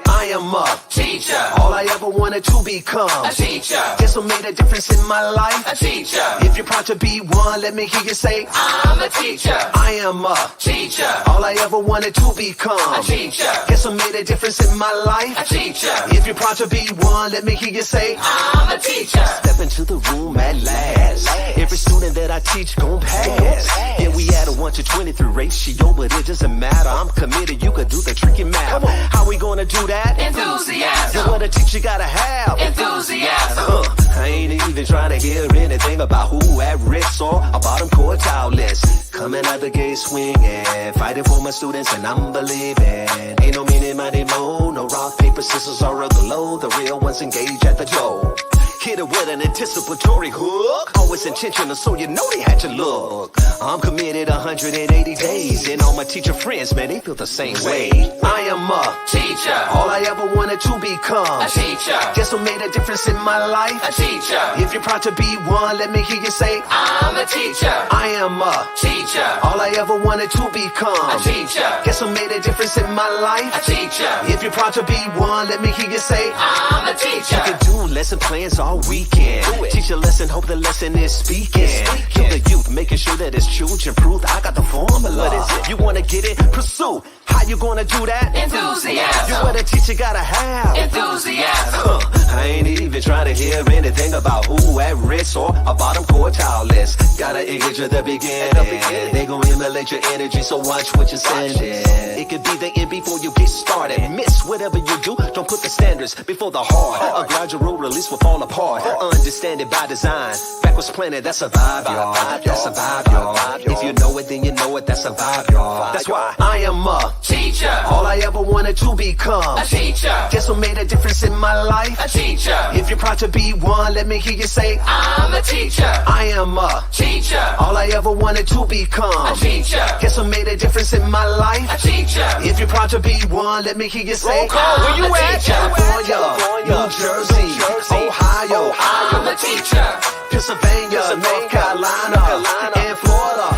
I am a teacher. All I ever wanted to become a teacher. Guess what made a difference in my life? A teacher. If you're proud to be one, let me hear you say, I'm a teacher. I am a teacher. All I ever wanted to become a teacher. Guess what made a difference in my life? A teacher. If you're proud to be one, let me hear you say, I'm a teacher. Step into the room at last. Every student that I teach gon' pass. Yeah, we had a 1 to 23 ratio, but it doesn't matter. I'm committed. You could do the tricky math. How we gonna do that? Enthusiasm. You what a teacher gotta have. Enthusiasm. I ain't even trying to hear anything about who at risk or a bottom quartile list. Coming out the gate swinging, fighting for my students and I'm believing. Ain't no meaning, money, mo. No rock, paper, scissors, or a glow. The real ones engage at the door. Hit it with an anticipatory hook. Always intentional, so you know they had to look. I'm committed 180 days, and all my teacher friends, man, they feel the same way. I am a teacher. All I ever wanted to become a teacher. Guess what made a difference in my life? A teacher. If you're proud to be one, let me hear you say, I'm a teacher. I am a teacher. All I ever wanted to become a teacher. Guess what made a difference in my life? A teacher. If you're proud to be one, let me hear you say, I'm a teacher. You can do lesson plans all weekend. Teach a lesson, hope the lesson is speaking. To the youth, making sure that it's children proof. I got the formula. What is it? You wanna get it? Pursue. How you gonna do that? Enthusiasm. You what a teacher gotta have. Enthusiasm. I ain't even trying to hear anything about who at risk or a bottom quartile list. Gotta engage at the beginning. They gon' emulate your energy, so watch what you're sending. It could be the end before you get started. Miss whatever you do, don't put the standards before the heart. A gradual release will fall apart. Understand it by design. Backwards planted, that's a vibe, y'all. That's a vibe, y'all. If you know it, then you know it, that's a vibe, y'all. That's why I am a teacher. All I ever wanted wanted to become a teacher. Guess what made a difference in my life? A teacher. If you're proud to be one, let me hear you say, I'm a teacher. I am a teacher. All I ever wanted to become a teacher. Guess what made a difference in my life? A teacher. If you're proud to be one, let me hear you say, roll call, where you at? California, New Jersey, Ohio, I'm a teacher. Pennsylvania, North Carolina, and Florida,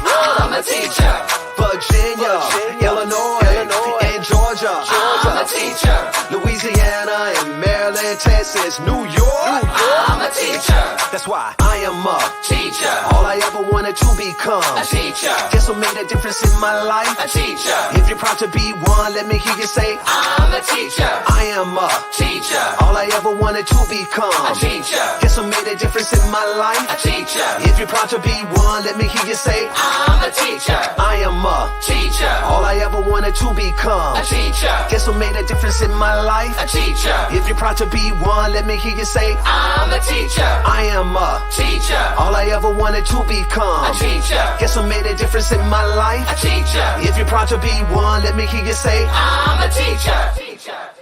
I'm a teacher. Virginia, Illinois, and Georgia, I'm a teacher. Louisiana, and Maryland, Texas, New York, I'm a teacher. That's why I am a teacher. All I ever wanted to become a teacher. Guess what made a difference in my life? A teacher. If you're proud to be one, let me hear you say, I'm a teacher. I am a teacher. All I ever wanted to become a teacher. Guess what made a difference in my life? A teacher. If you're proud to be one, let me hear you say, I'm a teacher. I am a teacher. All I ever wanted to become a teacher. Guess what made a difference in my life? A teacher. If you're proud to be one, let me hear you say, I'm a teacher. I am a teacher. All I ever wanted to become a teacher. Guess what made a difference in my life? A teacher. If you're proud to be one, let me hear you say, I'm a teacher.